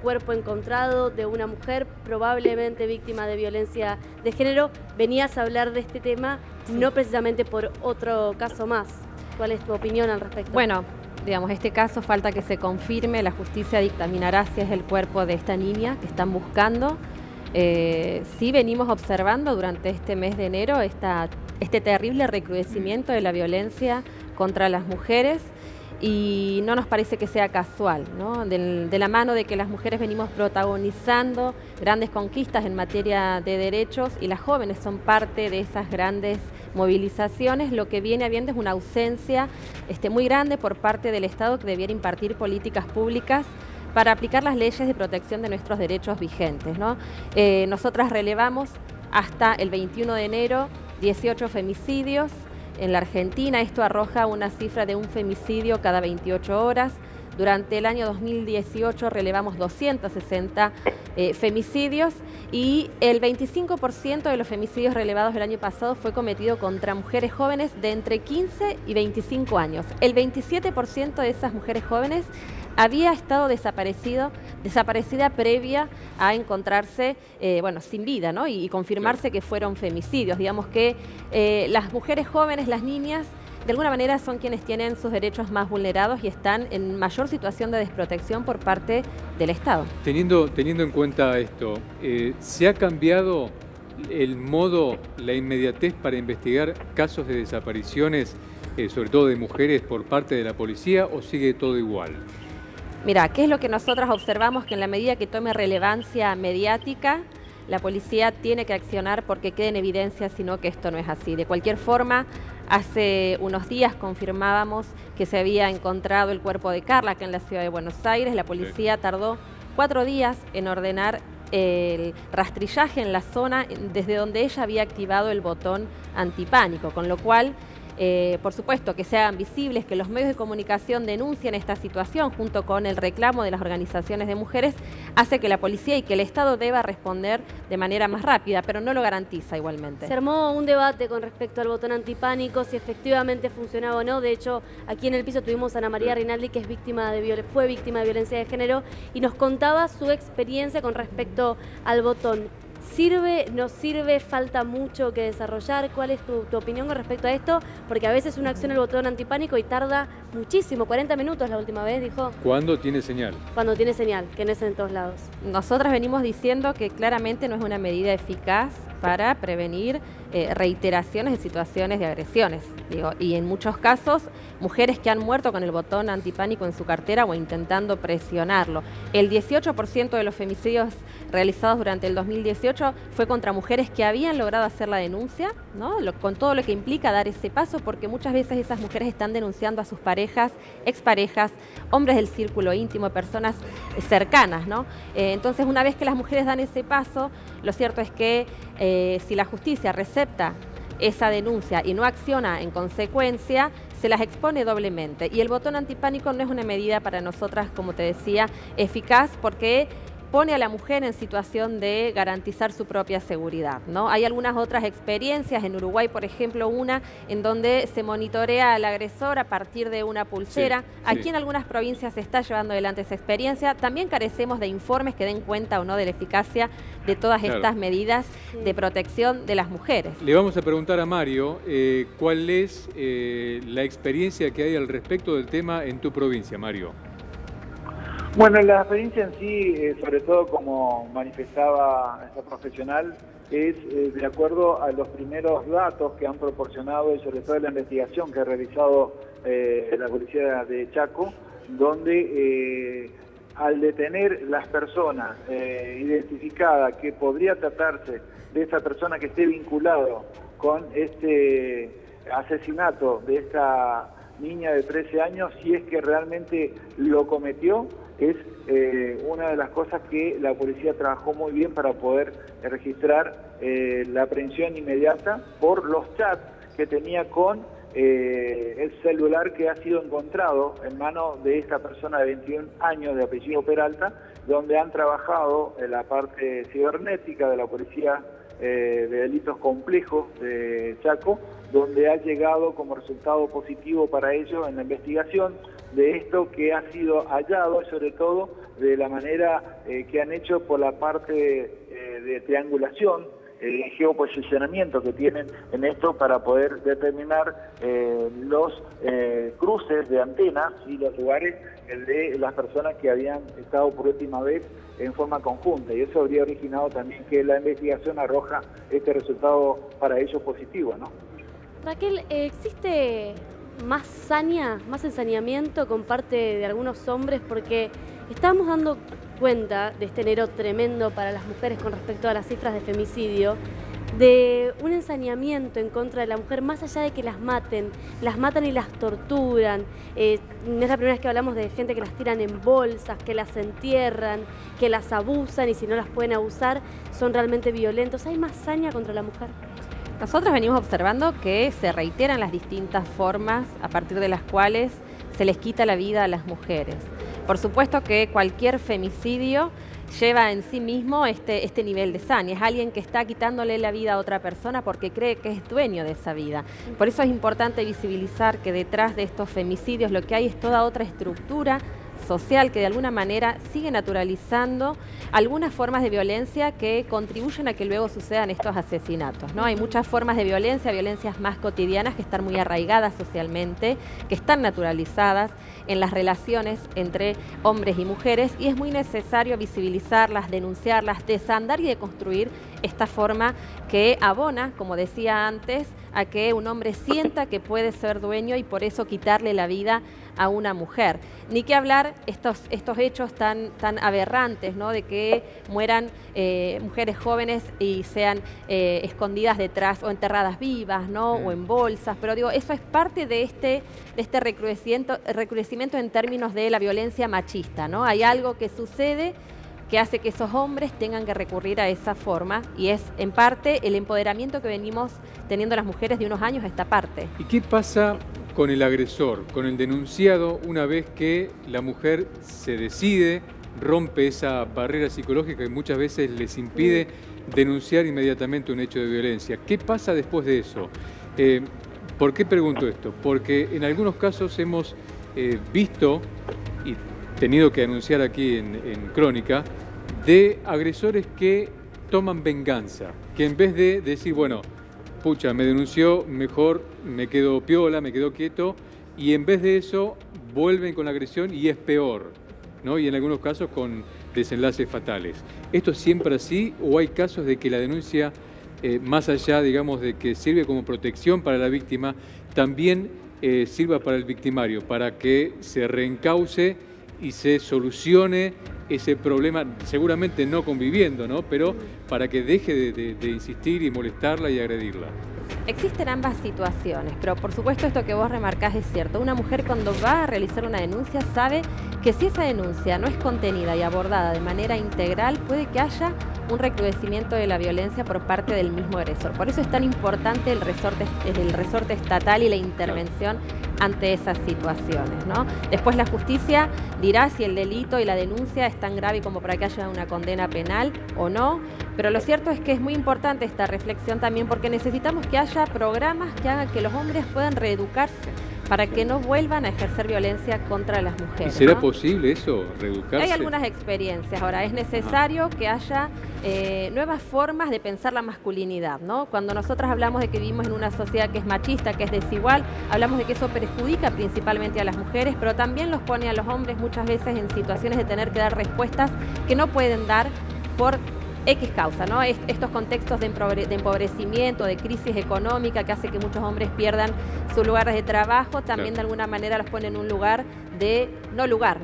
cuerpo encontrado de una mujer probablemente víctima de violencia de género. Venías a hablar de este tema, no precisamente por otro caso más. ¿Cuál es tu opinión al respecto? Bueno, digamos, este caso falta que se confirme, la justicia dictaminará si es el cuerpo de esta niña que están buscando. Sí venimos observando durante este mes de enero este terrible recrudecimiento de la violencia contra las mujeres y no nos parece que sea casual, ¿no? De la mano de que las mujeres venimos protagonizando grandes conquistas en materia de derechos y las jóvenes son parte de esas grandes movilizaciones, lo que viene habiendo es una ausencia muy grande por parte del Estado que debiera impartir políticas públicas para aplicar las leyes de protección de nuestros derechos vigentes, ¿no? Nosotras relevamos hasta el 21 de enero 18 femicidios en la Argentina. Esto arroja una cifra de un femicidio cada 28 horas. Durante el año 2018 relevamos 260 femicidios y el 25% de los femicidios relevados el año pasado fue cometido contra mujeres jóvenes de entre 15 y 25 años. El 27% de esas mujeres jóvenes había estado desaparecida previa a encontrarse sin vida, ¿no? y confirmarse que fueron femicidios. Digamos que las mujeres jóvenes, las niñas, de alguna manera son quienes tienen sus derechos más vulnerados y están en mayor situación de desprotección por parte del Estado. Teniendo en cuenta esto, ¿se ha cambiado el modo, la inmediatez para investigar casos de desapariciones, sobre todo de mujeres, por parte de la policía, o sigue todo igual? Mira, ¿qué es lo que nosotras observamos? Que en la medida que tome relevancia mediática, la policía tiene que accionar porque quede en evidencia, sino que esto no es así. De cualquier forma, hace unos días confirmábamos que se había encontrado el cuerpo de Carla acá en la ciudad de Buenos Aires. La policía tardó 4 días en ordenar el rastrillaje en la zona desde donde ella había activado el botón antipánico, con lo cual por supuesto que se hagan visibles, que los medios de comunicación denuncien esta situación junto con el reclamo de las organizaciones de mujeres, hace que la policía y que el Estado deba responder de manera más rápida, pero no lo garantiza igualmente. Se armó un debate con respecto al botón antipánico, si efectivamente funcionaba o no. De hecho, aquí en el piso tuvimos a Ana María Rinaldi, que es fue víctima de violencia de género, y nos contaba su experiencia con respecto al botón. ¿Sirve? ¿No sirve? ¿Falta mucho que desarrollar? ¿Cuál es tu opinión con respecto a esto? Porque a veces uno acciona el botón antipánico y tarda muchísimo, 40 minutos la última vez, dijo. ¿Cuándo tiene señal? Cuando tiene señal, que no es en todos lados. Nosotras venimos diciendo que claramente no es una medida eficaz para prevenir reiteraciones de situaciones de agresiones. Y en muchos casos, mujeres que han muerto con el botón antipánico en su cartera o intentando presionarlo. El 18% de los femicidios realizados durante el 2018 fue contra mujeres que habían logrado hacer la denuncia, ¿no? Con todo lo que implica dar ese paso, porque muchas veces esas mujeres están denunciando a sus parejas, exparejas, hombres del círculo íntimo, personas cercanas, ¿no? Entonces, una vez que las mujeres dan ese paso, lo cierto es que si la justicia recepta esa denuncia y no acciona en consecuencia, se las expone doblemente. Y el botón antipánico no es una medida para nosotras, como te decía, eficaz, porque pone a la mujer en situación de garantizar su propia seguridad, ¿no? Hay algunas otras experiencias, en Uruguay, por ejemplo, una en donde se monitorea al agresor a partir de una pulsera. Sí, aquí sí. En algunas provincias se está llevando adelante esa experiencia. También carecemos de informes que den cuenta o no de la eficacia de todas estas medidas de protección de las mujeres. Le vamos a preguntar a Mario cuál es la experiencia que hay al respecto del tema en tu provincia, Mario. Bueno, la experiencia en sí, sobre todo como manifestaba esta profesional, es de acuerdo a los primeros datos que han proporcionado y sobre todo la investigación que ha realizado la policía de Chaco, donde al detener las personas identificadas que podría tratarse de esta persona que esté vinculado con este asesinato de esta niña de 13 años, si es que realmente lo cometió, es una de las cosas que la policía trabajó muy bien para poder registrar la aprehensión inmediata por los chats que tenía con el celular que ha sido encontrado en manos de esta persona de 21 años de apellido Peralta, donde han trabajado en la parte cibernética de la policía de delitos complejos de Chaco, donde ha llegado como resultado positivo para ello en la investigación, de esto que ha sido hallado, sobre todo de la manera que han hecho por la parte de triangulación, el geoposicionamiento que tienen en esto para poder determinar los cruces de antenas y los lugares de las personas que habían estado por última vez en forma conjunta, y eso habría originado también que la investigación arroja este resultado para ellos positivo, ¿no? Raquel, ¿existe más saña, más ensañamiento con parte de algunos hombres? Porque estábamos dando cuenta de este enero tremendo para las mujeres con respecto a las cifras de femicidio, de un ensañamiento en contra de la mujer, más allá de que las matan y las torturan. No es la primera vez que hablamos de gente que las tiran en bolsas, que las entierran, que las abusan, y si no las pueden abusar, son realmente violentos. ¿Hay más saña contra la mujer? Nosotros venimos observando que se reiteran las distintas formas a partir de las cuales se les quita la vida a las mujeres. Por supuesto que cualquier femicidio lleva en sí mismo este nivel de saña. Es alguien que está quitándole la vida a otra persona porque cree que es dueño de esa vida. Por eso es importante visibilizar que detrás de estos femicidios lo que hay es toda otra estructura social que de alguna manera sigue naturalizando algunas formas de violencia que contribuyen a que luego sucedan estos asesinatos, ¿no? Hay muchas formas de violencia, violencias más cotidianas que están muy arraigadas socialmente, que están naturalizadas en las relaciones entre hombres y mujeres, y es muy necesario visibilizarlas, denunciarlas, desandar y deconstruir esta forma que abona, como decía antes, a que un hombre sienta que puede ser dueño y por eso quitarle la vida a una mujer. Ni que hablar estos hechos tan aberrantes, ¿no? De que mueran mujeres jóvenes y sean escondidas detrás o enterradas vivas, ¿no? O en bolsas, pero digo, eso es parte de este recrudecimiento en términos de la violencia machista, ¿no? Hay algo que sucede que hace que esos hombres tengan que recurrir a esa forma, y es en parte el empoderamiento que venimos teniendo las mujeres de unos años a esta parte. ¿Y qué pasa con el agresor, con el denunciado, una vez que la mujer se decide, rompe esa barrera psicológica que muchas veces les impide denunciar inmediatamente un hecho de violencia? ¿Qué pasa después de eso? ¿Por qué pregunto esto? Porque en algunos casos hemos visto y tenido que anunciar aquí en Crónica, de agresores que toman venganza, que en vez de decir, bueno, pucha, me denunció, mejor me quedo piola, me quedo quieto, y en vez de eso vuelven con la agresión y es peor, ¿no? Y en algunos casos con desenlaces fatales. ¿Esto es siempre así o hay casos de que la denuncia, más allá, digamos, de que sirve como protección para la víctima, también sirva para el victimario, para que se reencauce y se solucione ese problema, seguramente no conviviendo, ¿no? Pero para que deje de insistir y molestarla y agredirla? Existen ambas situaciones, pero por supuesto esto que vos remarcás es cierto. Una mujer cuando va a realizar una denuncia sabe que si esa denuncia no es contenida y abordada de manera integral, puede que haya un recrudecimiento de la violencia por parte del mismo agresor. Por eso es tan importante el resorte estatal y la intervención ante esas situaciones, ¿no? Después la justicia dirá si el delito y la denuncia es tan grave como para que haya una condena penal o no, pero lo cierto es que es muy importante esta reflexión también porque necesitamos que haya programas que hagan que los hombres puedan reeducarse para que no vuelvan a ejercer violencia contra las mujeres. ¿Y será ¿no? posible eso, reeducarse? Hay algunas experiencias. Ahora, es necesario que haya nuevas formas de pensar la masculinidad, ¿no? Cuando nosotras hablamos de que vivimos en una sociedad que es machista, que es desigual, hablamos de que eso perjudica principalmente a las mujeres, pero también los pone a los hombres muchas veces en situaciones de tener que dar respuestas que no pueden dar por X causa, ¿no? Estos contextos de empobrecimiento, de crisis económica que hace que muchos hombres pierdan sus lugares de trabajo, también de alguna manera los pone en un lugar de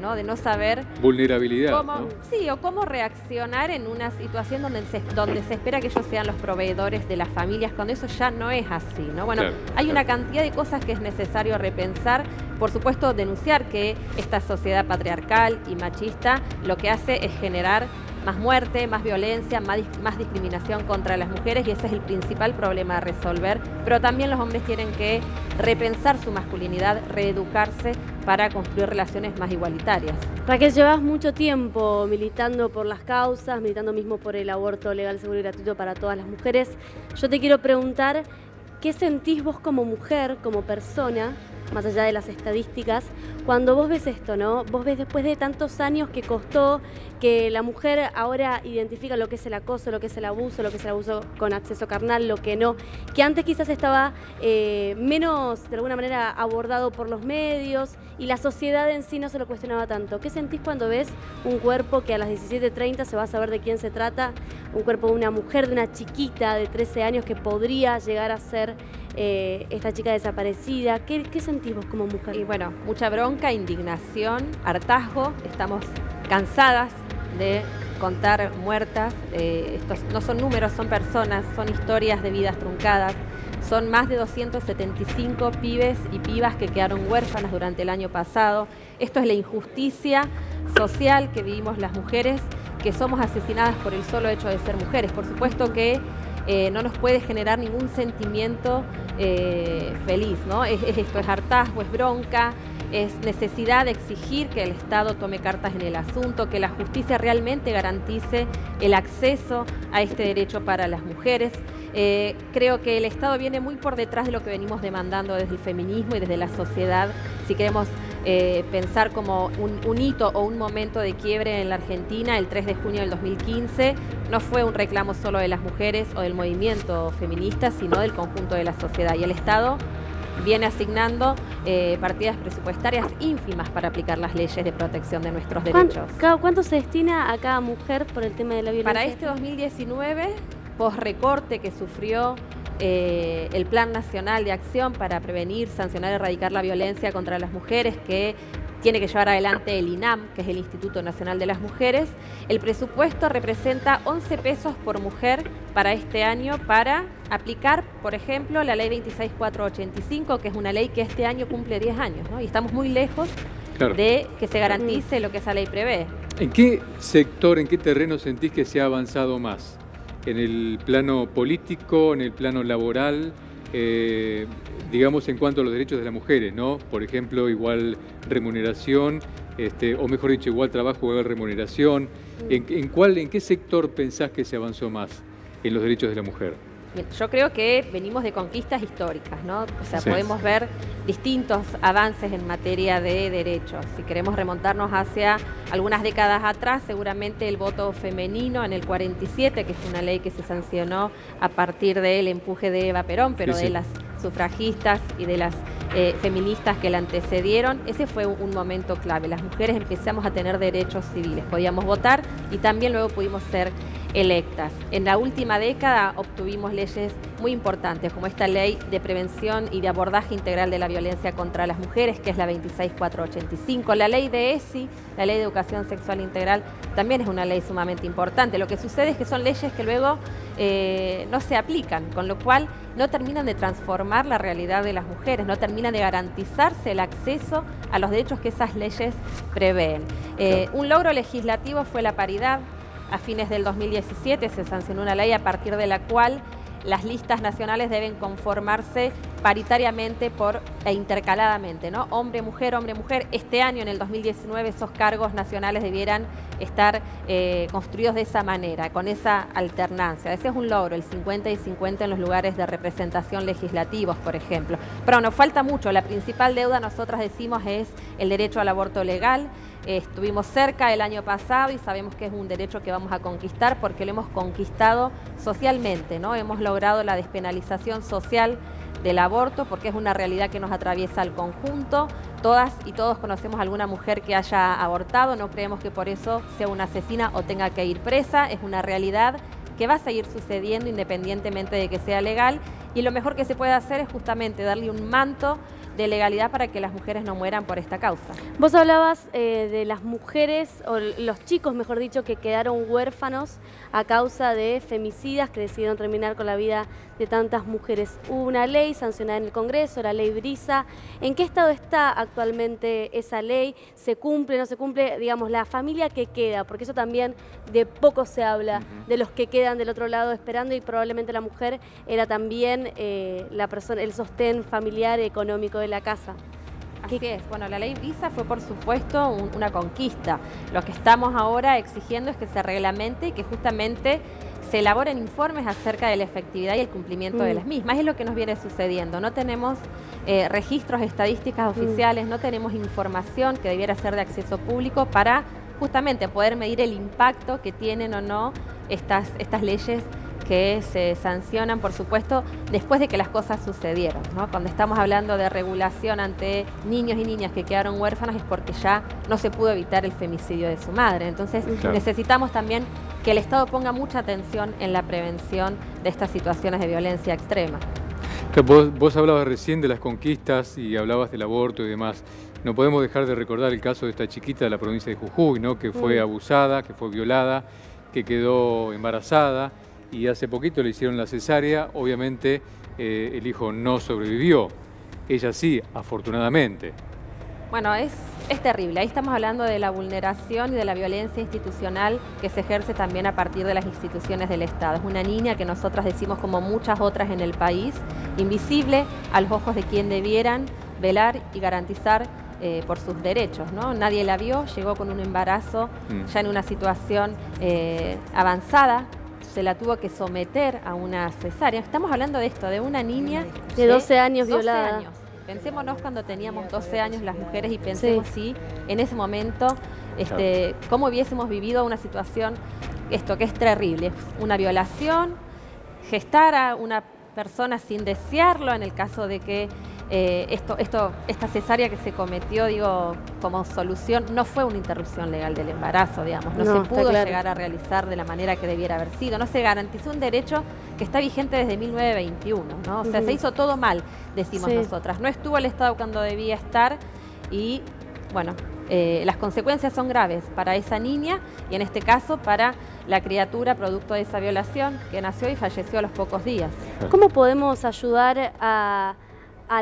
¿no? De no saber vulnerabilidad, cómo, ¿no? Sí, o cómo reaccionar en una situación donde se espera que ellos sean los proveedores de las familias, cuando eso ya no es así, ¿no? Bueno, hay una cantidad de cosas que es necesario repensar. Por supuesto, denunciar que esta sociedad patriarcal y machista lo que hace es generar más muerte, más violencia, más discriminación contra las mujeres, y ese es el principal problema a resolver. Pero también los hombres tienen que repensar su masculinidad, reeducarse para construir relaciones más igualitarias. Raquel, llevas mucho tiempo militando por las causas, militando mismo por el aborto legal, seguro y gratuito para todas las mujeres. Yo te quiero preguntar, ¿qué sentís vos como mujer, como persona, más allá de las estadísticas, cuando vos ves esto, ¿no? Vos ves después de tantos años que costó, que la mujer ahora identifica lo que es el acoso, lo que es el abuso con acceso carnal, lo que no, que antes quizás estaba menos, de alguna manera, abordado por los medios y la sociedad en sí no se lo cuestionaba tanto. ¿Qué sentís cuando ves un cuerpo que a las 17:30 se va a saber de quién se trata? Un cuerpo de una mujer, de una chiquita de 13 años que podría llegar a ser esta chica desaparecida. ¿Qué sentís vos como mujer? Y bueno, mucha bronca, indignación, hartazgo. Estamos cansadas de contar muertas. Estos no son números, son personas, son historias de vidas truncadas. Son más de 275 pibes y pibas que quedaron huérfanas durante el año pasado. Esto es la injusticia social que vivimos las mujeres, que somos asesinadas por el solo hecho de ser mujeres. Por supuesto que no nos puede generar ningún sentimiento feliz, ¿no? Esto es hartazgo, es bronca, es necesidad de exigir que el Estado tome cartas en el asunto, que la justicia realmente garantice el acceso a este derecho para las mujeres. Creo que el Estado viene muy por detrás de lo que venimos demandando desde el feminismo y desde la sociedad. Si queremos pensar como un hito o un momento de quiebre en la Argentina, el 3 de junio del 2015 no fue un reclamo solo de las mujeres o del movimiento feminista, sino del conjunto de la sociedad. Y el Estado viene asignando partidas presupuestarias ínfimas para aplicar las leyes de protección de nuestros derechos. ¿Cuánto se destina a cada mujer por el tema de la violencia? Para este 2019, post-recorte que sufrió el Plan Nacional de Acción para prevenir, sancionar y erradicar la violencia contra las mujeres, que tiene que llevar adelante el INAM, que es el Instituto Nacional de las Mujeres, el presupuesto representa 11 pesos por mujer para este año para aplicar, por ejemplo, la ley 26485, que es una ley que este año cumple 10 años, ¿no? Y estamos muy lejos de que se garantice lo que esa ley prevé. ¿En qué sector, en qué terreno sentís que se ha avanzado más? ¿En el plano político, en el plano laboral? Digamos, en cuanto a los derechos de las mujeres, ¿no? Por ejemplo, igual remuneración, o mejor dicho, igual trabajo, igual remuneración. ¿En qué sector pensás que se avanzó más en los derechos de la mujer? Yo creo que venimos de conquistas históricas, ¿no? O sea, Sí. podemos ver distintos avances en materia de derechos. Si queremos remontarnos hacia algunas décadas atrás, seguramente el voto femenino en el 47, que es una ley que se sancionó a partir del empuje de Eva Perón, pero Sí, de sí. las sufragistas y de las feministas que la antecedieron, ese fue un momento clave. Las mujeres empezamos a tener derechos civiles, podíamos votar y también luego pudimos ser electas. En la última década obtuvimos leyes muy importantes, como esta ley de prevención y de abordaje integral de la violencia contra las mujeres, que es la 26485. La ley de ESI, la ley de educación sexual integral, también es una ley sumamente importante. Lo que sucede es que son leyes que luego no se aplican, con lo cual no terminan de transformar la realidad de las mujeres, no terminan de garantizarse el acceso a los derechos que esas leyes prevén. Un logro legislativo fue la paridad. A fines del 2017 se sancionó una ley a partir de la cual las listas nacionales deben conformarse paritariamente e intercaladamente, ¿no? Hombre-mujer, hombre-mujer. Este año, en el 2019, esos cargos nacionales debieran estar construidos de esa manera, con esa alternancia. Ese es un logro, el 50 y 50 en los lugares de representación legislativos, por ejemplo. Pero nos falta mucho. La principal deuda, nosotras decimos, es el derecho al aborto legal. Estuvimos cerca el año pasado y sabemos que es un derecho que vamos a conquistar porque lo hemos conquistado socialmente, ¿no? Hemos logrado la despenalización social del aborto porque es una realidad que nos atraviesa al conjunto. Todas y todos conocemos a alguna mujer que haya abortado, no creemos que por eso sea una asesina o tenga que ir presa, es una realidad que va a seguir sucediendo independientemente de que sea legal, y lo mejor que se puede hacer es justamente darle un manto de legalidad para que las mujeres no mueran por esta causa. Vos hablabas de las mujeres, o los chicos, mejor dicho, que quedaron huérfanos a causa de femicidas que decidieron terminar con la vida de tantas mujeres. Hubo una ley sancionada en el Congreso, la ley Brisa. ¿En qué estado está actualmente esa ley? ¿Se cumple, no se cumple? Digamos, la familia que queda, porque eso también de poco se habla, de los que quedan del otro lado esperando, y probablemente la mujer era también la persona, el sostén familiar económico de la casa. Así es. Bueno, la ley Visa fue, por supuesto, una conquista. Lo que estamos ahora exigiendo es que se reglamente y que justamente se elaboren informes acerca de la efectividad y el cumplimiento de las mismas. Es lo que nos viene sucediendo. No tenemos registros, estadísticas oficiales, no tenemos información que debiera ser de acceso público para justamente poder medir el impacto que tienen o no estas leyes que se sancionan, por supuesto, después de que las cosas sucedieron, ¿no? Cuando estamos hablando de regulación ante niños y niñas que quedaron huérfanos es porque ya no se pudo evitar el femicidio de su madre. Entonces, necesitamos también que el Estado ponga mucha atención en la prevención de estas situaciones de violencia extrema. Vos hablabas recién de las conquistas y hablabas del aborto y demás. No podemos dejar de recordar el caso de esta chiquita de la provincia de Jujuy, ¿no? Que fue abusada, que fue violada, que quedó embarazada. Y hace poquito le hicieron la cesárea, obviamente el hijo no sobrevivió, ella sí, afortunadamente. Bueno, es terrible, ahí estamos hablando de la vulneración y de la violencia institucional que se ejerce también a partir de las instituciones del Estado. Es una niña que nosotras decimos, como muchas otras en el país, invisible a los ojos de quien debieran velar y garantizar por sus derechos, ¿no? Nadie la vio, llegó con un embarazo ya en una situación avanzada, se la tuvo que someter a una cesárea. Estamos hablando de esto, de una niña de 12 años violada. 12 años. Pensémonos cuando teníamos 12 años las mujeres y pensemos si en ese momento cómo hubiésemos vivido una situación, esto que es terrible, una violación, gestar a una persona sin desearlo, en el caso de que esta cesárea que se cometió, digo, como solución, no fue una interrupción legal del embarazo, digamos, no se pudo llegar a realizar de la manera que debiera haber sido, no se garantizó un derecho que está vigente desde 1921, ¿no? O sea, se hizo todo mal, decimos nosotras, no estuvo el Estado cuando debía estar y, bueno, las consecuencias son graves para esa niña y en este caso para la criatura producto de esa violación que nació y falleció a los pocos días. ¿Cómo podemos ayudar a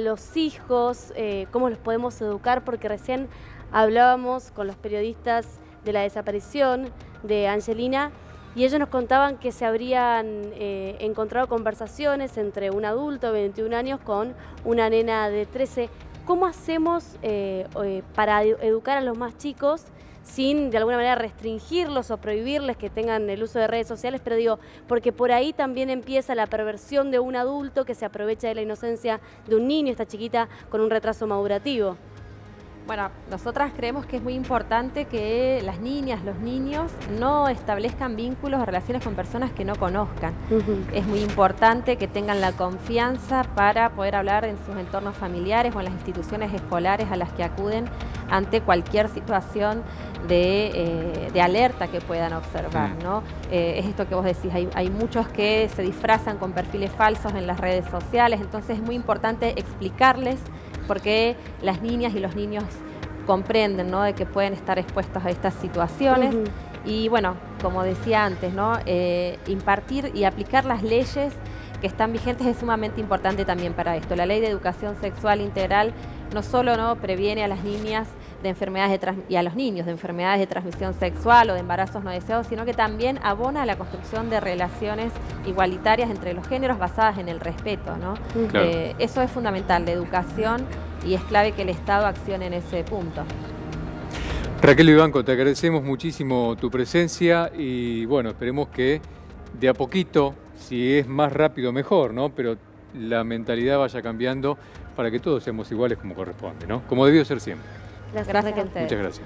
los hijos? ¿Cómo los podemos educar? Porque recién hablábamos con los periodistas de la desaparición de Angelina y ellos nos contaban que se habrían encontrado conversaciones entre un adulto de 21 años con una nena de 13. ¿Cómo hacemos para educar a los más chicos sin de alguna manera restringirlos o prohibirles que tengan el uso de redes sociales? Pero digo, porque por ahí también empieza la perversión de un adulto que se aprovecha de la inocencia de un niño, esta chiquita con un retraso madurativo. Bueno, nosotras creemos que es muy importante que las niñas, los niños no establezcan vínculos o relaciones con personas que no conozcan. Es muy importante que tengan la confianza para poder hablar en sus entornos familiares o en las instituciones escolares a las que acuden ante cualquier situación de alerta que puedan observar, ¿no? Es esto que vos decís, hay muchos que se disfrazan con perfiles falsos en las redes sociales, entonces es muy importante explicarles por qué las niñas y los niños comprenden, ¿no?, de que pueden estar expuestos a estas situaciones. Y bueno, como decía antes, ¿no?, impartir y aplicar las leyes que están vigentes es sumamente importante también para esto. La Ley de Educación Sexual Integral no solo previene a las niñas de enfermedades y a los niños de enfermedades de transmisión sexual o de embarazos no deseados, sino que también abona a la construcción de relaciones igualitarias entre los géneros basadas en el respeto, ¿no? Eso es fundamental, la educación, y es clave que el Estado accione en ese punto. Raquel Vivanco, te agradecemos muchísimo tu presencia y bueno, esperemos que de a poquito, si es más rápido mejor, ¿no?, pero la mentalidad vaya cambiando para que todos seamos iguales como corresponde, ¿no?, como debió ser siempre. Gracias a ustedes. Muchas gracias.